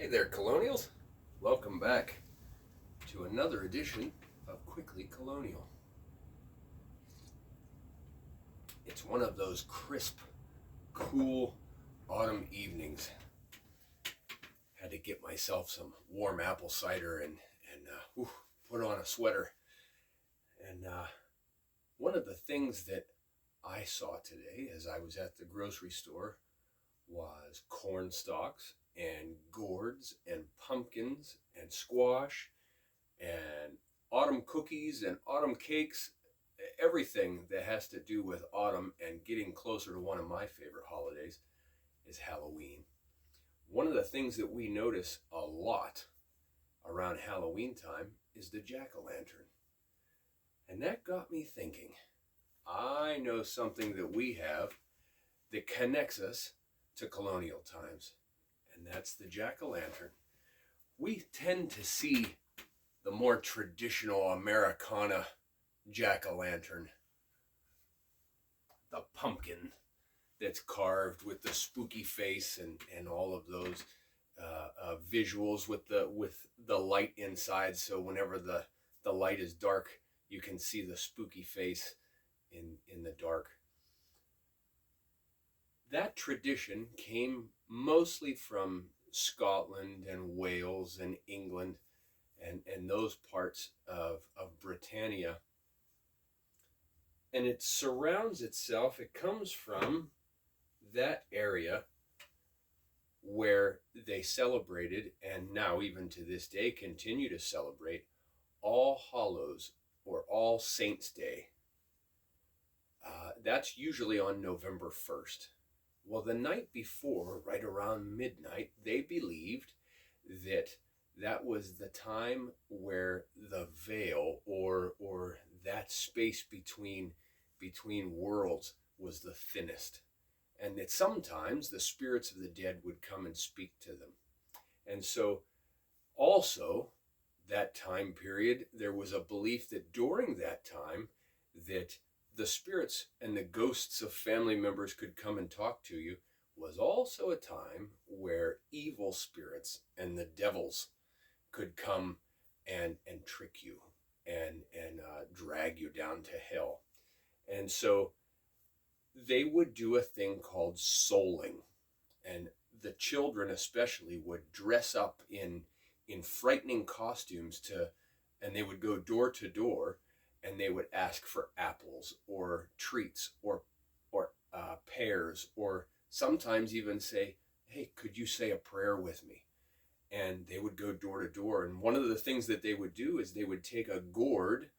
Hey there, Colonials. Welcome back to another edition of Quickly Colonial. It's one of those crisp, cool autumn evenings. Had to get myself some warm apple cider and put on a sweater. And one of the things that I saw today as I was at the grocery store was corn stalks and gourds and pumpkins and squash and autumn cookies and autumn cakes, everything that has to do with autumn and getting closer to one of my favorite holidays is Halloween. One of the things that we notice a lot around Halloween time is the jack-o'-lantern. And that got me thinking, I know something that we have that connects us to colonial times, and that's the jack-o'-lantern. We tend to see the more traditional Americana jack-o'-lantern, the pumpkin that's carved with the spooky face and all of those visuals with the light inside, so whenever the light is dark you can see the spooky face in the dark. That tradition came mostly from Scotland and Wales and England and those parts of Britannia. And it surrounds itself, it comes from that area where they celebrated, and now even to this day continue to celebrate, All Hallows or All Saints' Day. That's usually on November 1st. Well, the night before, right around midnight, they believed that was the time where the veil or that space between worlds was the thinnest, and that sometimes the spirits of the dead would come and speak to them. And so also that time period, there was a belief that during that time that the spirits and the ghosts of family members could come and talk to you, was also a time where evil spirits and the devils could come and trick you and drag you down to hell. And so they would do a thing called souling, and the children especially would dress up in frightening costumes and they would go door to door, and they would ask for apples or treats or pears, or sometimes even say, hey, could you say a prayer with me? And they would go door to door. And one of the things that they would do is they would take a gourd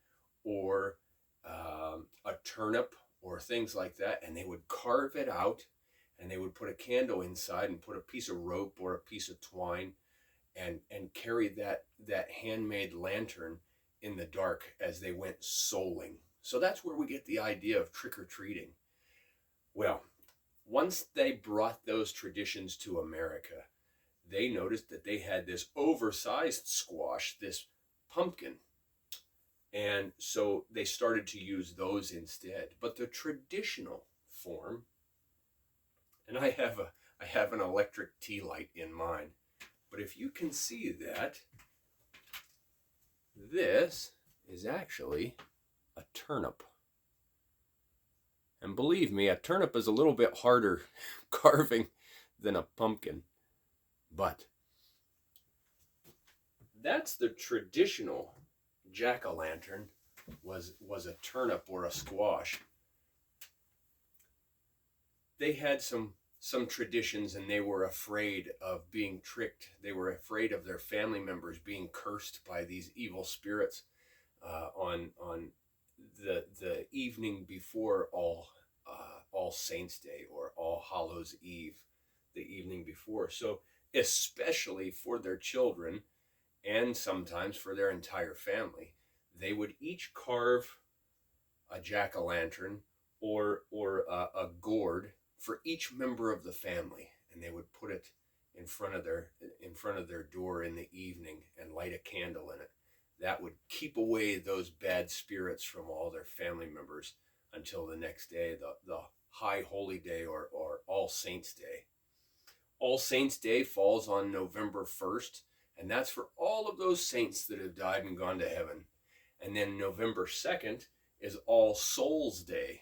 or a turnip or things like that, and they would carve it out, and they would put a candle inside and put a piece of rope or a piece of twine and carry that handmade lantern in the dark as they went souling. So that's where we get the idea of trick-or-treating. Well, once they brought those traditions to America, they noticed that they had this oversized squash, this pumpkin. And so they started to use those instead. But the traditional form, and I have an electric tea light in mine, but if you can see that, this is actually a turnip. And believe me, a turnip is a little bit harder carving than a pumpkin. But that's the traditional jack-o'-lantern, was a turnip or a squash. They had some traditions, and they were afraid of being tricked. They were afraid of their family members being cursed by these evil spirits on the evening before All Saints' Day or All Hallows' Eve, the evening before. So especially for their children and sometimes for their entire family, they would each carve a jack-o'-lantern or a gourd for each member of the family, and they would put it in front of their door in the evening and light a candle in it. That would keep away those bad spirits from all their family members until the next day, the High Holy Day or All Saints' Day. All Saints Day falls on November 1st, and that's for all of those saints that have died and gone to heaven. And then November 2nd is All Souls Day,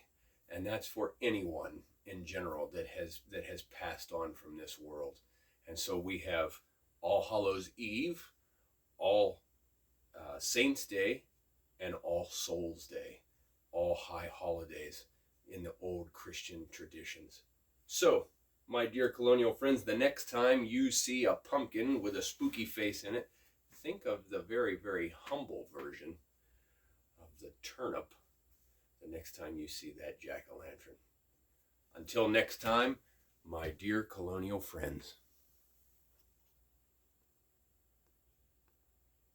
and that's for anyone in general that has passed on from this world. And so we have All Hallows Eve, All Saints Day, and All Souls Day, all high holidays in the old Christian traditions. So, my dear colonial friends, the next time you see a pumpkin with a spooky face in it, think of the very, very humble version of the turnip the next time you see that jack-o'-lantern. Until next time, my dear colonial friends.